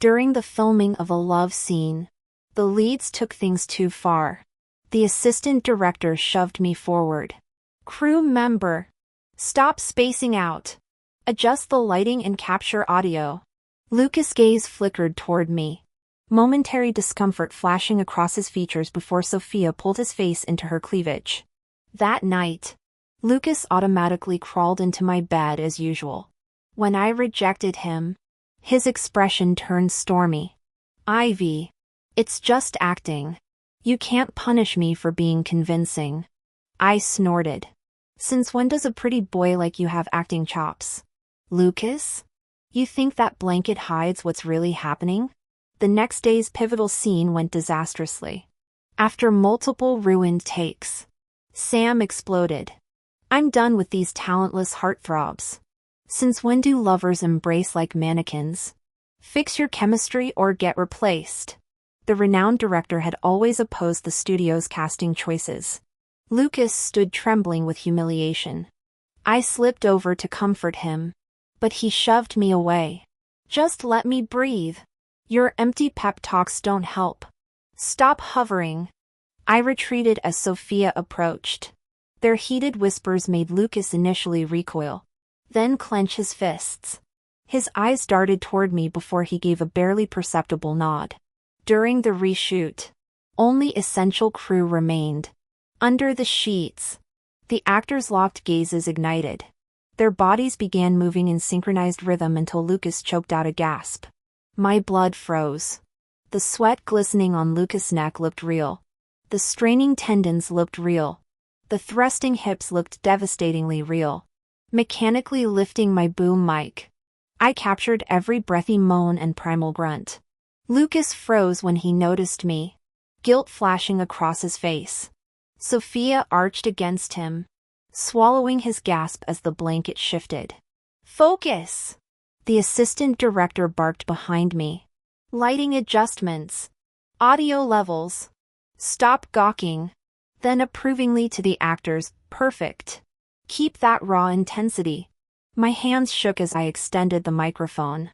During the filming of a love scene, the leads took things too far. The assistant director shoved me forward. Crew member, stop spacing out. Adjust the lighting and capture audio. Lucas' gaze flickered toward me, momentary discomfort flashing across his features before Sophia pulled his face into her cleavage. That night, Lucas automatically crawled into my bed as usual. When I rejected him, his expression turned stormy. Ivy, it's just acting. You can't punish me for being convincing. I snorted. Since when does a pretty boy like you have acting chops? Lucas? You think that blanket hides what's really happening? The next day's pivotal scene went disastrously. After multiple ruined takes, Sam exploded. I'm done with these talentless heartthrobs. Since when do lovers embrace like mannequins? Fix your chemistry or get replaced. The renowned director had always opposed the studio's casting choices. Lucas stood trembling with humiliation. I slipped over to comfort him, but he shoved me away. Just let me breathe. Your empty pep talks don't help. Stop hovering. I retreated as Sophia approached. Their heated whispers made Lucas initially recoil, then clench his fists. His eyes darted toward me before he gave a barely perceptible nod. During the reshoot, only essential crew remained. Under the sheets, the actors' locked gazes ignited. Their bodies began moving in synchronized rhythm until Lucas choked out a gasp. My blood froze. The sweat glistening on Lucas' neck looked real. The straining tendons looked real. The thrusting hips looked devastatingly real. Mechanically lifting my boom mic, I captured every breathy moan and primal grunt. Lucas froze when he noticed me, guilt flashing across his face. Sophia arched against him, swallowing his gasp as the blanket shifted. Focus! The assistant director barked behind me. Lighting adjustments. Audio levels. Stop gawking. Then approvingly to the actors, perfect. Keep that raw intensity. My hands shook as I extended the microphone.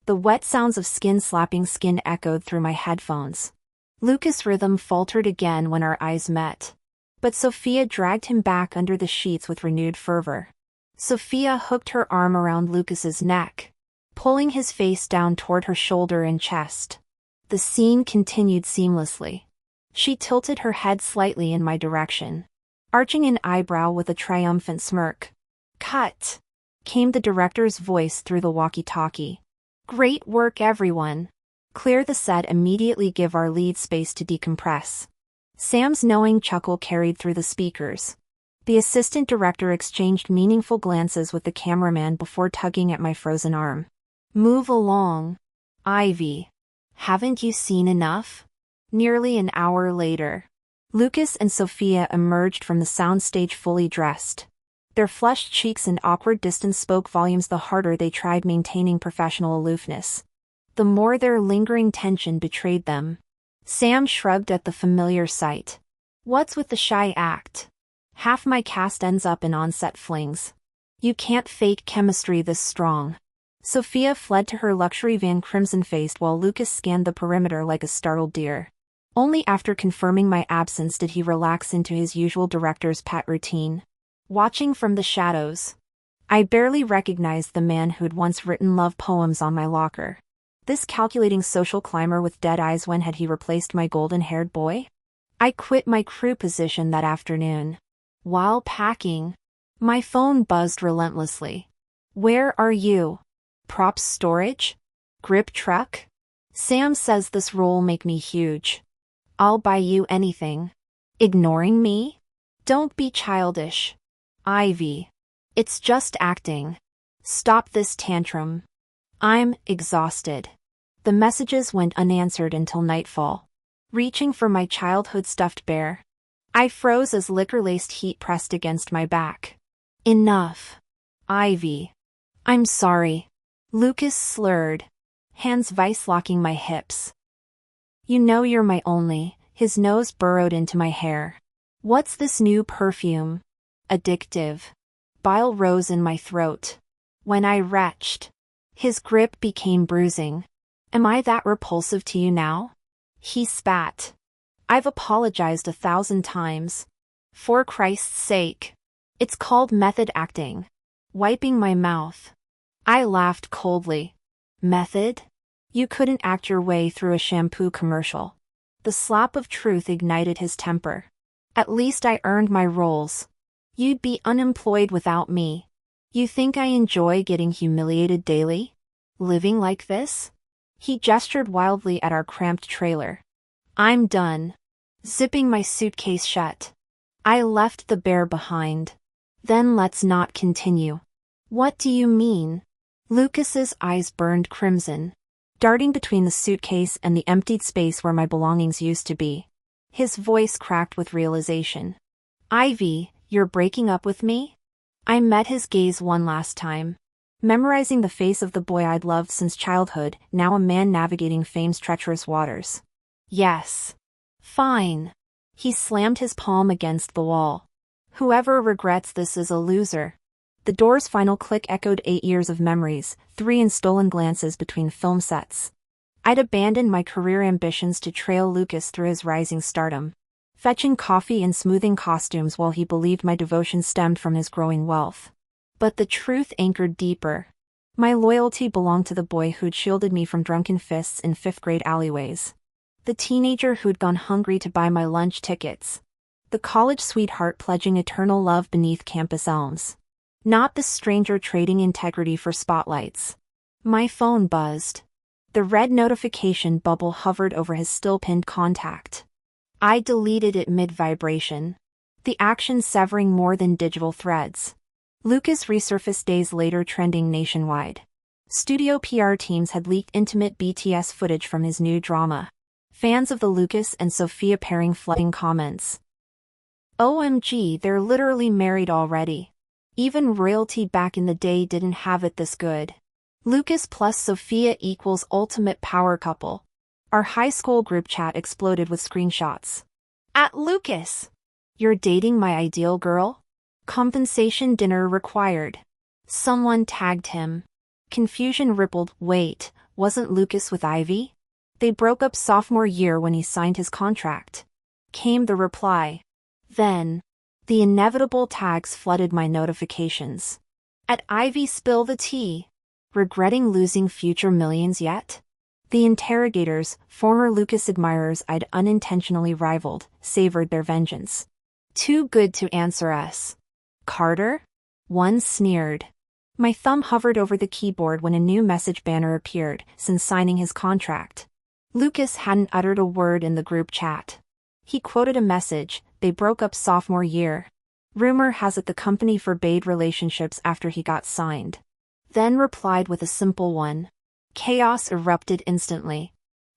The wet sounds of skin slapping skin echoed through my headphones. Lucas' rhythm faltered again when our eyes met. But Sophia dragged him back under the sheets with renewed fervor. Sophia hooked her arm around Lucas's neck, pulling his face down toward her shoulder and chest. The scene continued seamlessly. She tilted her head slightly in my direction, arching an eyebrow with a triumphant smirk. Cut! Came the director's voice through the walkie-talkie. Great work, everyone. Clear the set, immediately, give our lead space to decompress. Sam's knowing chuckle carried through the speakers. The assistant director exchanged meaningful glances with the cameraman before tugging at my frozen arm. Move along, Ivy. Haven't you seen enough? Nearly an hour later, Lucas and Sophia emerged from the soundstage fully dressed. Their flushed cheeks and awkward distance spoke volumes the harder they tried maintaining professional aloofness. The more their lingering tension betrayed them. Sam shrugged at the familiar sight. What's with the shy act? Half my cast ends up in on-set flings. You can't fake chemistry this strong. Sophia fled to her luxury van crimson-faced while Lucas scanned the perimeter like a startled deer. Only after confirming my absence did he relax into his usual director's pet routine. Watching from the shadows, I barely recognized the man who'd once written love poems on my locker. This calculating social climber with dead eyes, when had he replaced my golden-haired boy? I quit my crew position that afternoon. While packing, my phone buzzed relentlessly. Where are you? Props storage? Grip truck? Sam says this role'll make me huge. I'll buy you anything. Ignoring me? Don't be childish. Ivy. It's just acting. Stop this tantrum. I'm exhausted. The messages went unanswered until nightfall. Reaching for my childhood stuffed bear, I froze as liquor-laced heat pressed against my back. Enough. Ivy. I'm sorry. Lucas slurred, hands vice-locking my hips. You know you're my only. His nose burrowed into my hair. What's this new perfume? Addictive. Bile rose in my throat. When I retched, his grip became bruising. Am I that repulsive to you now? He spat. I've apologized 1,000 times. For Christ's sake. It's called method acting. Wiping my mouth. I laughed coldly. Method? You couldn't act your way through a shampoo commercial. The slap of truth ignited his temper. At least I earned my roles. You'd be unemployed without me. You think I enjoy getting humiliated daily? Living like this? He gestured wildly at our cramped trailer. I'm done. Zipping my suitcase shut. I left the bear behind. Then let's not continue. What do you mean? Lucas's eyes burned crimson, darting between the suitcase and the emptied space where my belongings used to be. His voice cracked with realization. Ivy, you're breaking up with me? I met his gaze one last time. Memorizing the face of the boy I'd loved since childhood, now a man navigating fame's treacherous waters. Yes. Fine. He slammed his palm against the wall. Whoever regrets this is a loser. The door's final click echoed 8 years of memories, 3 in stolen glances between film sets. I'd abandoned my career ambitions to trail Lucas through his rising stardom, fetching coffee and smoothing costumes while he believed my devotion stemmed from his growing wealth. But the truth anchored deeper. My loyalty belonged to the boy who'd shielded me from drunken fists in 5th-grade alleyways. The teenager who'd gone hungry to buy my lunch tickets. The college sweetheart pledging eternal love beneath campus elms. Not the stranger trading integrity for spotlights. My phone buzzed. The red notification bubble hovered over his still-pinned contact. I deleted it mid-vibration. The action severing more than digital threads. Lucas resurfaced days later, trending nationwide. Studio PR teams had leaked intimate BTS footage from his new drama. Fans of the Lucas and Sophia pairing flooding comments. OMG, they're literally married already. Even royalty back in the day didn't have it this good. Lucas plus Sophia equals ultimate power couple. Our high school group chat exploded with screenshots. At Lucas! You're dating my ideal girl? Compensation dinner required. Someone tagged him. Confusion rippled. Wait, wasn't Lucas with Ivy? They broke up sophomore year when he signed his contract. Came the reply. Then, the inevitable tags flooded my notifications. At Ivy, spill the tea. Regretting losing future millions yet? The interrogators, former Lucas admirers I'd unintentionally rivaled, savored their vengeance. Too good to answer us. Carter? One sneered. My thumb hovered over the keyboard when a new message banner appeared, since signing his contract. Lucas hadn't uttered a word in the group chat. He quoted a message, they broke up sophomore year. Rumor has it the company forbade relationships after he got signed. Then replied with a simple one. Chaos erupted instantly.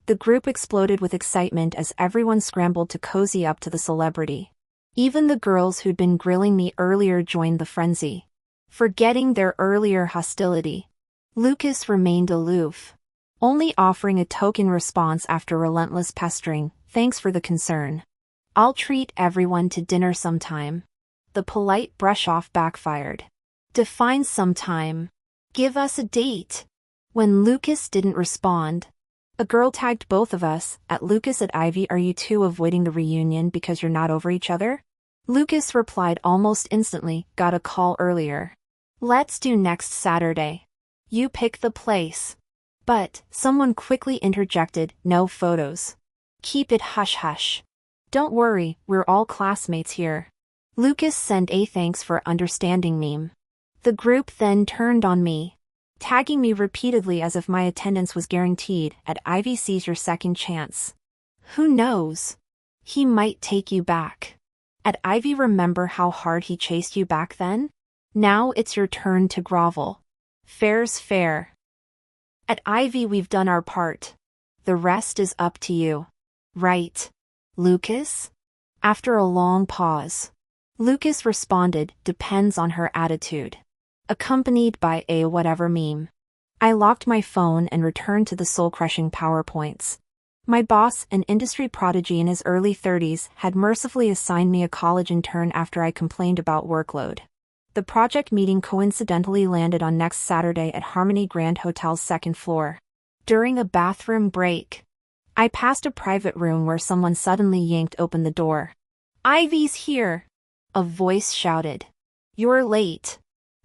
The group exploded with excitement as everyone scrambled to cozy up to the celebrity. Even the girls who'd been grilling me earlier joined the frenzy. Forgetting their earlier hostility. Lucas remained aloof, only offering a token response after relentless pestering. Thanks for the concern. I'll treat everyone to dinner sometime. The polite brush-off backfired. Define sometime. Give us a date. When Lucas didn't respond, a girl tagged both of us, at Lucas at Ivy. Are you two avoiding the reunion because you're not over each other? Lucas replied almost instantly, got a call earlier. Let's do next Saturday. You pick the place. But, someone quickly interjected, no photos. Keep it hush-hush. Don't worry, we're all classmates here. Lucas sent a thanks for understanding meme. The group then turned on me, tagging me repeatedly as if my attendance was guaranteed. At Ivy, sees your second chance. Who knows? He might take you back. At Ivy, remember how hard he chased you back then? Now it's your turn to grovel. Fair's fair. At Ivy, we've done our part. The rest is up to you. Right, Lucas? After a long pause, Lucas responded, depends on her attitude. Accompanied by a whatever meme. I locked my phone and returned to the soul-crushing PowerPoints. My boss, an industry prodigy in his early 30s, had mercifully assigned me a college intern after I complained about workload. The project meeting coincidentally landed on next Saturday at Harmony Grand Hotel's second floor. During a bathroom break, I passed a private room where someone suddenly yanked open the door. "Ivy's here!" a voice shouted. "You're late."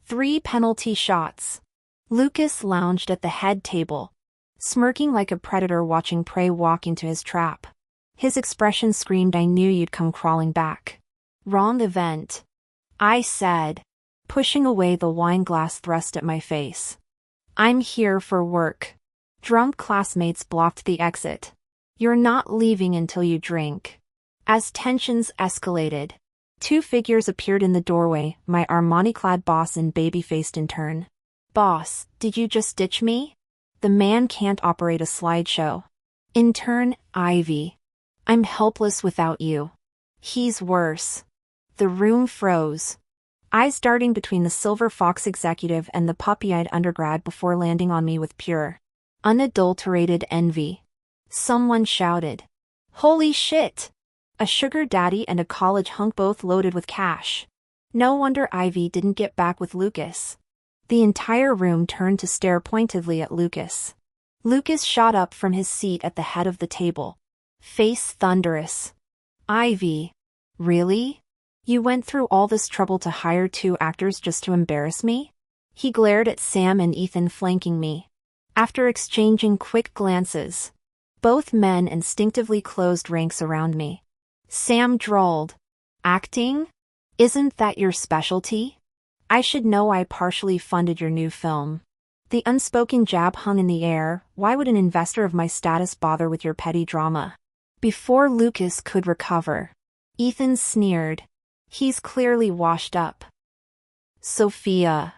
3 penalty shots. Lucas lounged at the head table, smirking like a predator watching prey walk into his trap. His expression screamed, "I knew you'd come crawling back." "Wrong event," I said, pushing away the wine glass thrust at my face. "I'm here for work." Drunk classmates blocked the exit. "You're not leaving until you drink." As tensions escalated, 2 figures appeared in the doorway, my Armani-clad boss and baby-faced intern. "Boss, did you just ditch me?" The man can't operate a slideshow. "Intern, Ivy. I'm helpless without you." "He's worse." The room froze. Eyes darting between the Silver Fox executive and the puppy-eyed undergrad before landing on me with pure, unadulterated envy. Someone shouted, "Holy shit!" A sugar daddy and a college hunk both loaded with cash. No wonder Ivy didn't get back with Lucas. The entire room turned to stare pointedly at Lucas. Lucas shot up from his seat at the head of the table, face thunderous. "Ivy, really? You went through all this trouble to hire 2 actors just to embarrass me?" He glared at Sam and Ethan flanking me. After exchanging quick glances, both men instinctively closed ranks around me. Sam drawled, "Acting? Isn't that your specialty? I should know. I partially funded your new film." The unspoken jab hung in the air. Why would an investor of my status bother with your petty drama? Before Lucas could recover, Ethan sneered, "He's clearly washed up." "Sophia."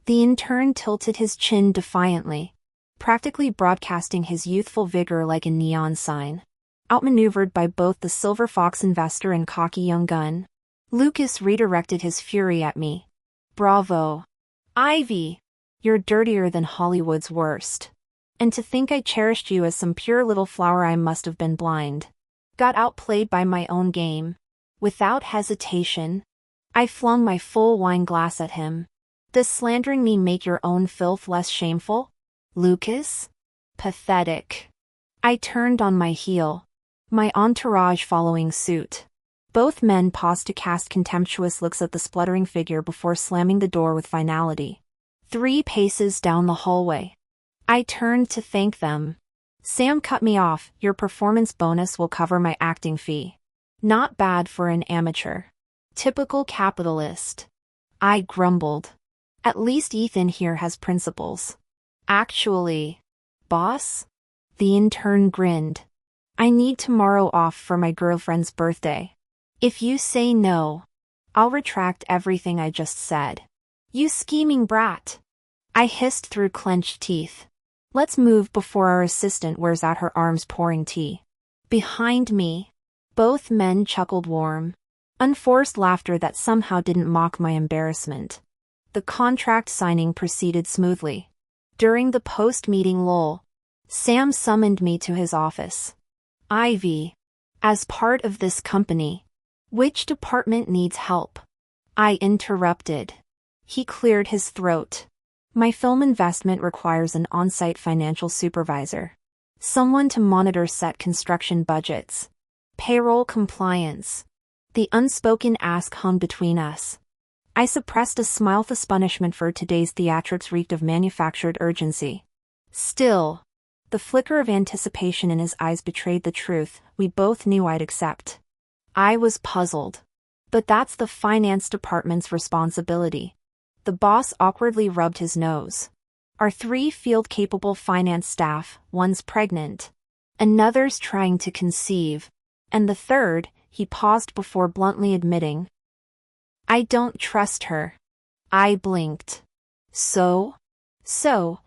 The intern tilted his chin defiantly, practically broadcasting his youthful vigor like a neon sign. Outmaneuvered by both the Silver Fox investor and cocky young gun, Lucas redirected his fury at me. "Bravo. Ivy, you're dirtier than Hollywood's worst. And to think I cherished you as some pure little flower. I must have been blind." Got outplayed by my own game. Without hesitation, I flung my full wine glass at him. "Does slandering me make your own filth less shameful, Lucas?" Pathetic. I turned on my heel, my entourage following suit. Both men paused to cast contemptuous looks at the spluttering figure before slamming the door with finality. 3 paces down the hallway, I turned to thank them. Sam cut me off. "Your performance bonus will cover my acting fee." Not bad for an amateur. Typical capitalist. I grumbled. At least Ethan here has principles. "Actually, boss?" The intern grinned. "I need tomorrow off for my girlfriend's birthday. If you say no, I'll retract everything I just said." "You scheming brat," I hissed through clenched teeth. "Let's move before our assistant wears out her arms pouring tea." Behind me, both men chuckled warm, unforced laughter that somehow didn't mock my embarrassment. The contract signing proceeded smoothly. During the post-meeting lull, Sam summoned me to his office. "Ivy, as part of this company, which department needs help?" I interrupted. He cleared his throat. "My film investment requires an on-site financial supervisor. Someone to monitor set construction budgets. Payroll compliance." The unspoken ask hung between us. I suppressed a smile. The punishment for today's theatrics reeked of manufactured urgency. Still, the flicker of anticipation in his eyes betrayed the truth. We both knew I'd accept. I was puzzled. "But that's the finance department's responsibility." The boss awkwardly rubbed his nose. "Our 3 field-capable finance staff, one's pregnant, another's trying to conceive, and the third," he paused before bluntly admitting, "I don't trust her." I blinked. So,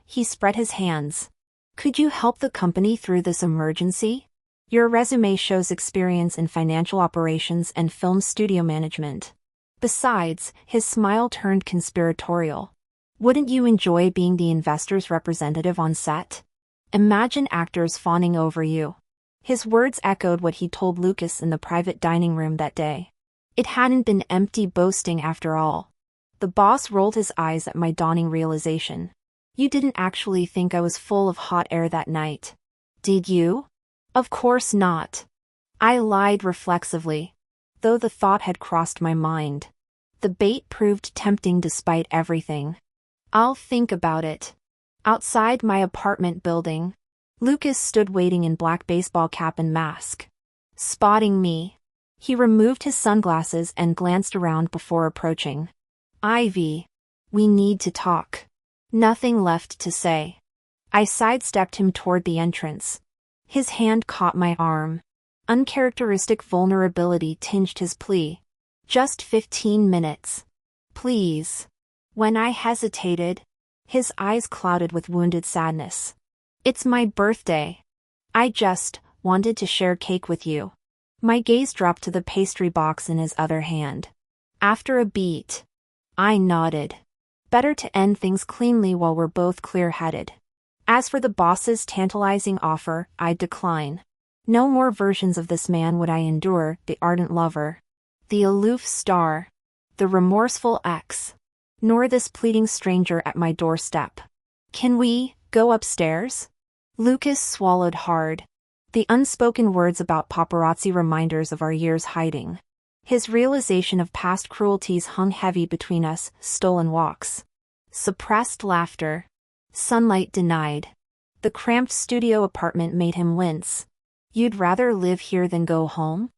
he spread his hands. "Could you help the company through this emergency? Your resume shows experience in financial operations and film studio management. Besides," his smile turned conspiratorial, "wouldn't you enjoy being the investor's representative on set? Imagine actors fawning over you." His words echoed what he told Lucas in the private dining room that day. It hadn't been empty boasting after all. The boss rolled his eyes at my dawning realization. You didn't actually think I was full of hot air that night, did you? Of course not. I lied reflexively, though the thought had crossed my mind. The bait proved tempting despite everything. I'll think about it. Outside my apartment building, Lucas stood waiting in black baseball cap and mask. Spotting me, he removed his sunglasses and glanced around before approaching. Ivy, we need to talk. Nothing left to say. I sidestepped him toward the entrance. His hand caught my arm. Uncharacteristic vulnerability tinged his plea. Just 15 minutes. Please. When I hesitated, his eyes clouded with wounded sadness. It's my birthday. I just wanted to share cake with you. My gaze dropped to the pastry box in his other hand. After a beat, I nodded. Better to end things cleanly while we're both clear-headed. As for the boss's tantalizing offer, I'd decline. No more versions of this man would I endure, the ardent lover, the aloof star, the remorseful ex, nor this pleading stranger at my doorstep. Can we go upstairs? Lucas swallowed hard. The unspoken words about paparazzi reminders of our years hiding. His realization of past cruelties hung heavy between us, stolen walks. Suppressed laughter. Sunlight denied. The cramped studio apartment made him wince. You'd rather live here than go home?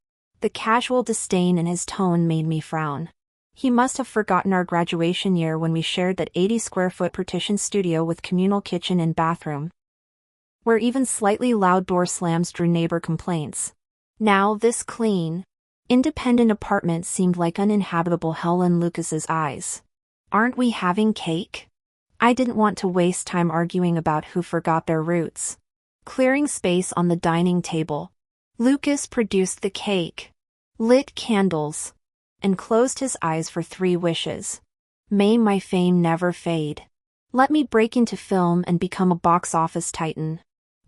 The casual disdain in his tone made me frown. He must have forgotten our graduation year when we shared that 80-square-foot partition studio with communal kitchen and bathroom, where even slightly loud door slams drew neighbor complaints. Now this clean, independent apartment seemed like uninhabitable hell in Lucas's eyes. Aren't we having cake? I didn't want to waste time arguing about who forgot their roots. Clearing space on the dining table, Lucas produced the cake, lit candles, and closed his eyes for 3 wishes. May my fame never fade. Let me break into film and become a box office titan.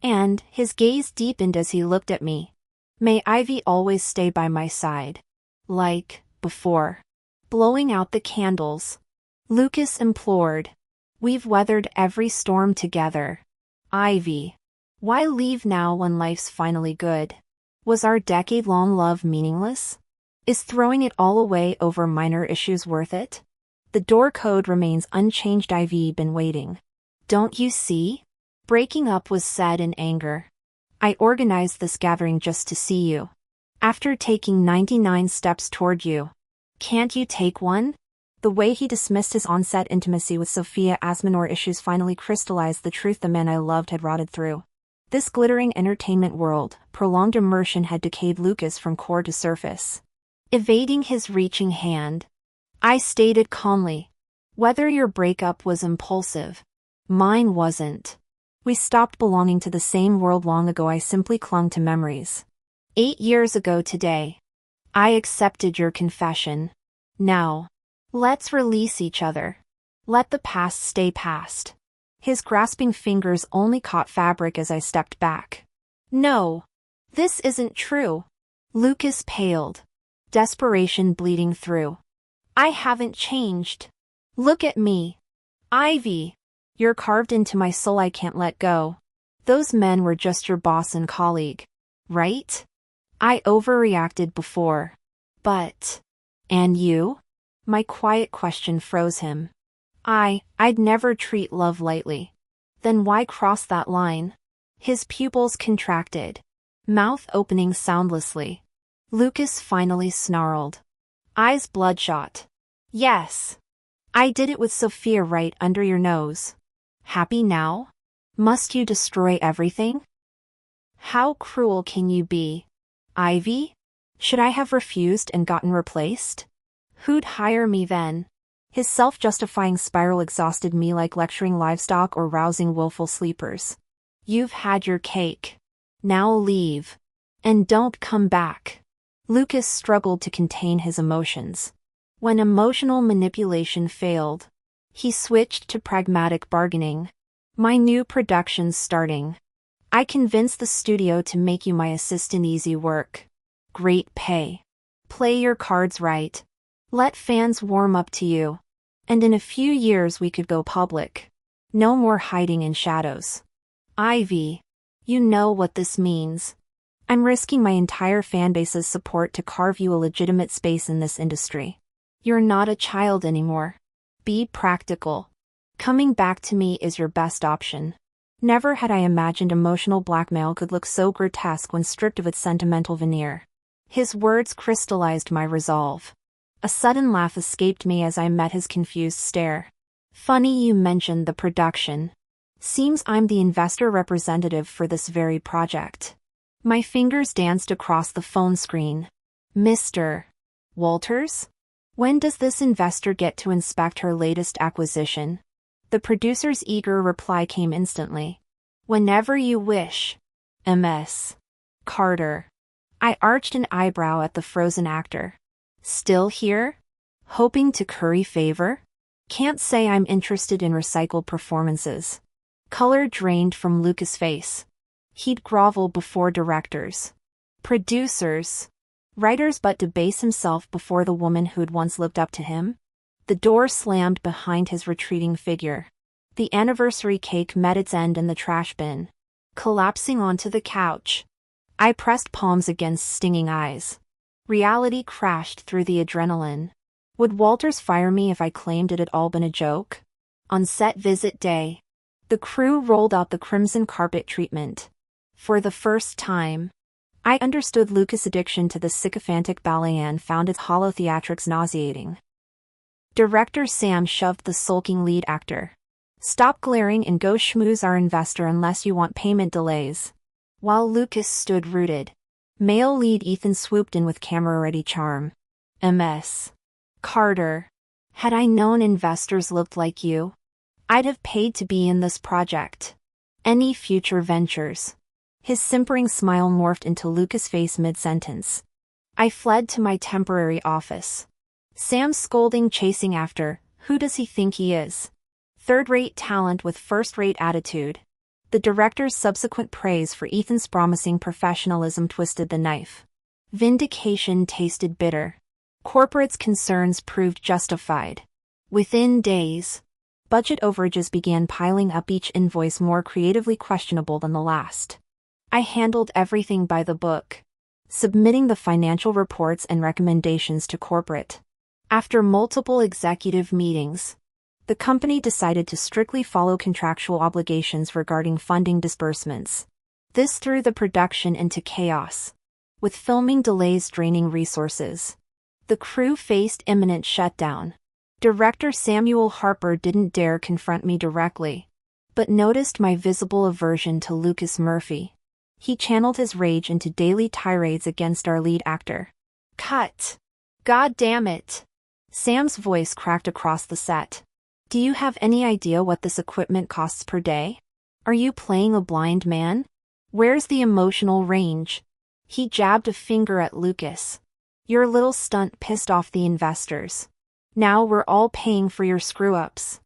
And his gaze deepened as he looked at me. May Ivy always stay by my side. Like before. Blowing out the candles, Lucas implored. We've weathered every storm together. Ivy. Why leave now when life's finally good? Was our decade-long love meaningless? Is throwing it all away over minor issues worth it? The door code remains unchanged. I've been waiting. Don't you see? Breaking up was said in anger. I organized this gathering just to see you. After taking 99 steps toward you. Can't you take one? The way he dismissed his on-set intimacy with Sophia Asmanor issues finally crystallized the truth the man I loved had rotted through. This glittering entertainment world, prolonged immersion had decayed Lucas from core to surface. Evading his reaching hand, I stated calmly, whether your breakup was impulsive, mine wasn't. We stopped belonging to the same world long ago. I simply clung to memories. 8 years ago today, I accepted your confession. Now, let's release each other. Let the past stay past. His grasping fingers only caught fabric as I stepped back. No, this isn't true. Lucas paled, desperation bleeding through. I haven't changed. Look at me. Ivy. You're carved into my soul. I can't let go. Those men were just your boss and colleague, right? I overreacted before. But, and you? My quiet question froze him. I'd never treat love lightly. Then why cross that line? His pupils contracted, mouth opening soundlessly. Lucas finally snarled, eyes bloodshot. Yes. I did it with Sophia right under your nose. Happy now? Must you destroy everything? How cruel can you be? Ivy? Should I have refused and gotten replaced? Who'd hire me then? His self-justifying spiral exhausted me like lecturing livestock or rousing willful sleepers. You've had your cake. Now leave. And don't come back. Lucas struggled to contain his emotions. When emotional manipulation failed, he switched to pragmatic bargaining. My new production's starting. I convinced the studio to make you my assistant. Easy work. Great pay. Play your cards right. Let fans warm up to you. And in a few years we could go public. No more hiding in shadows. Ivy. You know what this means. I'm risking my entire fanbase's support to carve you a legitimate space in this industry. You're not a child anymore. Be practical. Coming back to me is your best option. Never had I imagined emotional blackmail could look so grotesque when stripped of its sentimental veneer. His words crystallized my resolve. A sudden laugh escaped me as I met his confused stare. Funny you mentioned the production. Seems I'm the investor representative for this very project. My fingers danced across the phone screen. Mr. Walters? When does this investor get to inspect her latest acquisition? The producer's eager reply came instantly. Whenever you wish. MS. Carter. I arched an eyebrow at the frozen actor. Still here? Hoping to curry favor? Can't say I'm interested in recycled performances. Color drained from Lucas' face. He'd grovel before directors, producers, writers, but debase himself before the woman who'd once looked up to him. The door slammed behind his retreating figure. The anniversary cake met its end in the trash bin, collapsing onto the couch. I pressed palms against stinging eyes. Reality crashed through the adrenaline. Would Walters fire me if I claimed it had all been a joke? On set visit day, the crew rolled out the crimson carpet treatment. For the first time, I understood Lucas' addiction to the sycophantic ballet and found its hollow theatrics nauseating. Director Sam shoved the sulking lead actor. Stop glaring and go schmooze our investor unless you want payment delays. While Lucas stood rooted, male lead Ethan swooped in with camera-ready charm. MS. Carter. Had I known investors looked like you, I'd have paid to be in this project. Any future ventures. His simpering smile morphed into Lucas' face mid-sentence. I fled to my temporary office. Sam scolding, chasing after, who does he think he is? Third-rate talent with first-rate attitude. The director's subsequent praise for Ethan's promising professionalism twisted the knife. Vindication tasted bitter. Corporate's concerns proved justified. Within days, budget overages began piling up, each invoice more creatively questionable than the last. I handled everything by the book, submitting the financial reports and recommendations to corporate. After multiple executive meetings, the company decided to strictly follow contractual obligations regarding funding disbursements. This threw the production into chaos, with filming delays draining resources. The crew faced imminent shutdown. Director Samuel Harper didn't dare confront me directly, but noticed my visible aversion to Lucas Murphy. He channeled his rage into daily tirades against our lead actor. Cut! God damn it! Sam's voice cracked across the set. Do you have any idea what this equipment costs per day? Are you playing a blind man? Where's the emotional range? He jabbed a finger at Lucas. Your little stunt pissed off the investors. Now we're all paying for your screw-ups.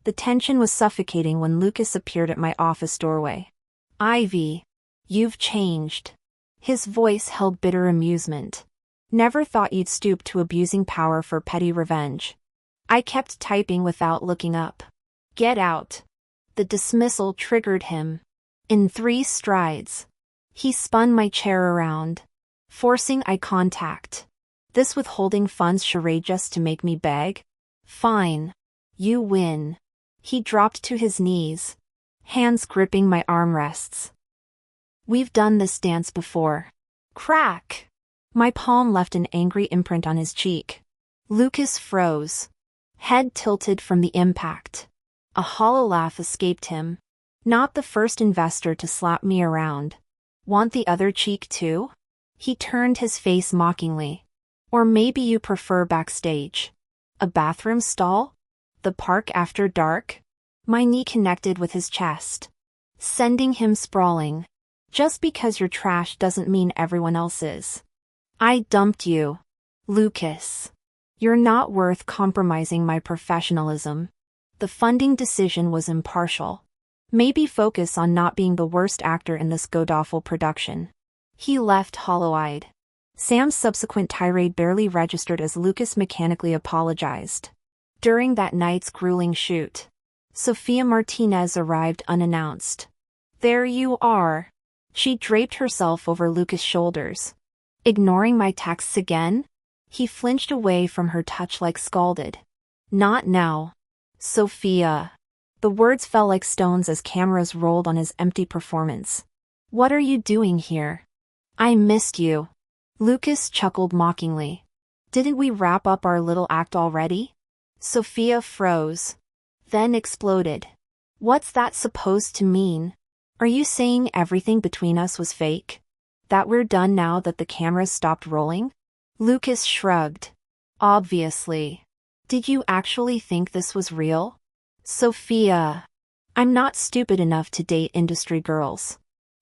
The tension was suffocating when Lucas appeared at my office doorway. Ivy. You've changed. His voice held bitter amusement. Never thought you'd stoop to abusing power for petty revenge. I kept typing without looking up. Get out. The dismissal triggered him. In 3 strides, he spun my chair around, forcing eye contact. This withholding funds charade just to make me beg? Fine. You win. He dropped to his knees, hands gripping my armrests. We've done this dance before. Crack! My palm left an angry imprint on his cheek. Lucas froze, head tilted from the impact. A hollow laugh escaped him. Not the first investor to slap me around. Want the other cheek too? He turned his face mockingly. Or maybe you prefer backstage. A bathroom stall? The park after dark? My knee connected with his chest, sending him sprawling. Just because you're trash doesn't mean everyone else is. I dumped you, Lucas. You're not worth compromising my professionalism. The funding decision was impartial. Maybe focus on not being the worst actor in this god-awful production. He left hollow-eyed. Sam's subsequent tirade barely registered as Lucas mechanically apologized. During that night's grueling shoot, Sophia Martinez arrived unannounced. There you are. She draped herself over Lucas' shoulders. Ignoring my texts again? He flinched away from her touch like scalded. Not now. Sophia. The words fell like stones as cameras rolled on his empty performance. What are you doing here? I missed you. Lucas chuckled mockingly. Didn't we wrap up our little act already? Sophia froze. Then exploded. What's that supposed to mean? Are you saying everything between us was fake? That we're done now that the cameras stopped rolling? Lucas shrugged. Obviously. Did you actually think this was real? Sophia. I'm not stupid enough to date industry girls.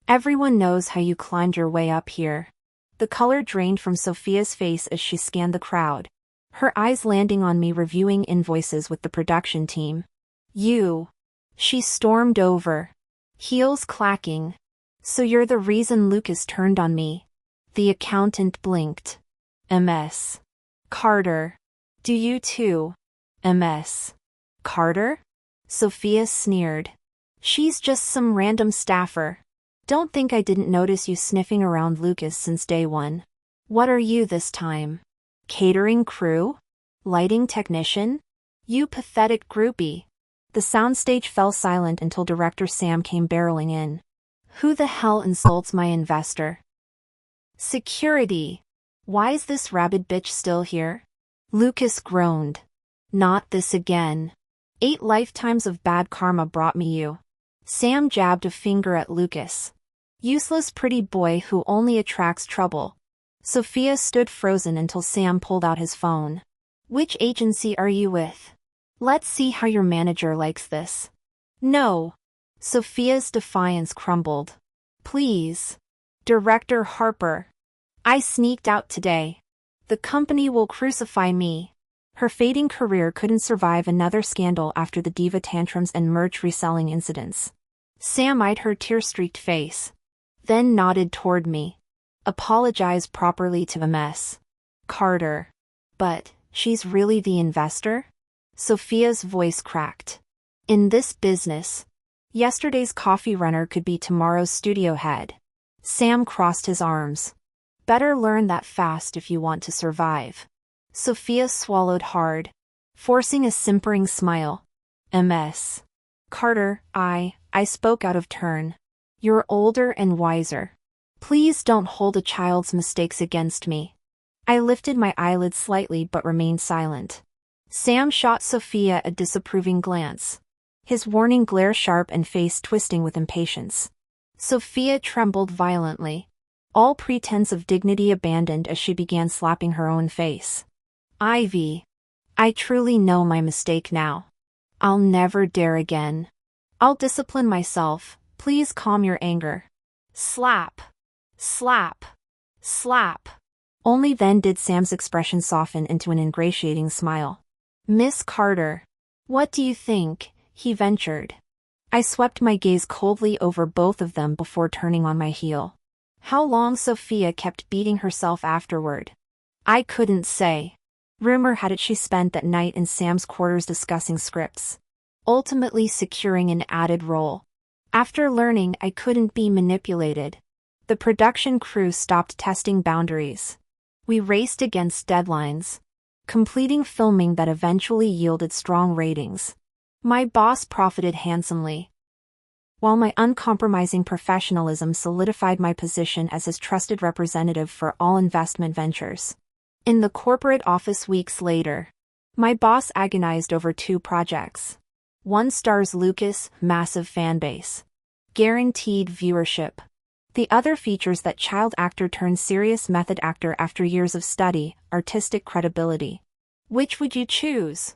Everyone knows how you climbed your way up here. The color drained from Sophia's face as she scanned the crowd, her eyes landing on me reviewing invoices with the production team. You. She stormed over, heels clacking. So you're the reason Lucas turned on me. The accountant blinked. MS. Carter. Do you too? MS. Carter? Sophia sneered. She's just some random staffer. Don't think I didn't notice you sniffing around Lucas since day one. What are you this time? Catering crew? Lighting technician? You pathetic groupie. The soundstage fell silent until director Sam came barreling in. Who the hell insults my investor? Security. Why is this rabid bitch still here? Lucas groaned. Not this again. 8 lifetimes of bad karma brought me you. Sam jabbed a finger at Lucas. Useless pretty boy who only attracts trouble. Sophia stood frozen until Sam pulled out his phone. Which agency are you with? Let's see how your manager likes this. No. Sophia's defiance crumbled. Please. Director Harper. I sneaked out today. The company will crucify me. Her fading career couldn't survive another scandal after the diva tantrums and merch reselling incidents. Sam eyed her tear-streaked face. Then nodded toward me. Apologize properly to MS. Carter. But, she's really the investor? Sophia's voice cracked. In this business, yesterday's coffee runner could be tomorrow's studio head. Sam crossed his arms. Better learn that fast if you want to survive. Sophia swallowed hard, forcing a simpering smile. MS. Carter, I spoke out of turn. You're older and wiser. Please don't hold a child's mistakes against me. I lifted my eyelids slightly but remained silent. Sam shot Sophia a disapproving glance, his warning glare sharp and face twisting with impatience. Sophia trembled violently, all pretense of dignity abandoned as she began slapping her own face. Ivy. I truly know my mistake now. I'll never dare again. I'll discipline myself, please calm your anger. Slap. Slap. Slap. Only then did Sam's expression soften into an ingratiating smile. Miss Carter. What do you think? He ventured. I swept my gaze coldly over both of them before turning on my heel. How long Sophia kept beating herself afterward? I couldn't say. Rumor had it she spent that night in Sam's quarters discussing scripts, ultimately securing an added role. After learning I couldn't be manipulated, the production crew stopped testing boundaries. We raced against deadlines, completing filming that eventually yielded strong ratings. My boss profited handsomely, while my uncompromising professionalism solidified my position as his trusted representative for all investment ventures. In the corporate office weeks later, my boss agonized over 2 projects. One stars Lucas, massive fanbase, guaranteed viewership. The other features that child actor turned serious method actor after years of study, artistic credibility. Which would you choose?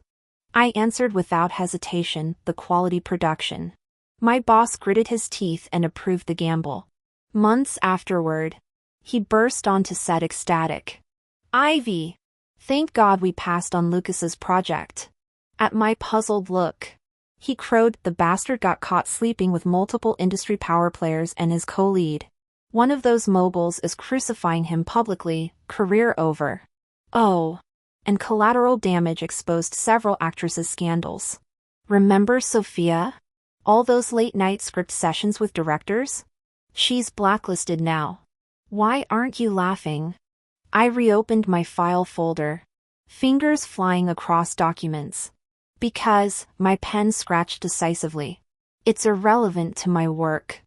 I answered without hesitation, the quality production. My boss gritted his teeth and approved the gamble. Months afterward, he burst onto set ecstatic. Ivy! Thank God we passed on Lucas's project. At my puzzled look, he crowed, the bastard got caught sleeping with multiple industry power players and his co-lead. One of those moguls is crucifying him publicly, career over. Oh. And collateral damage exposed several actresses' scandals. Remember Sophia? All those late-night script sessions with directors? She's blacklisted now. Why aren't you laughing? I reopened my file folder, fingers flying across documents. Because my pen scratched decisively. It's irrelevant to my work.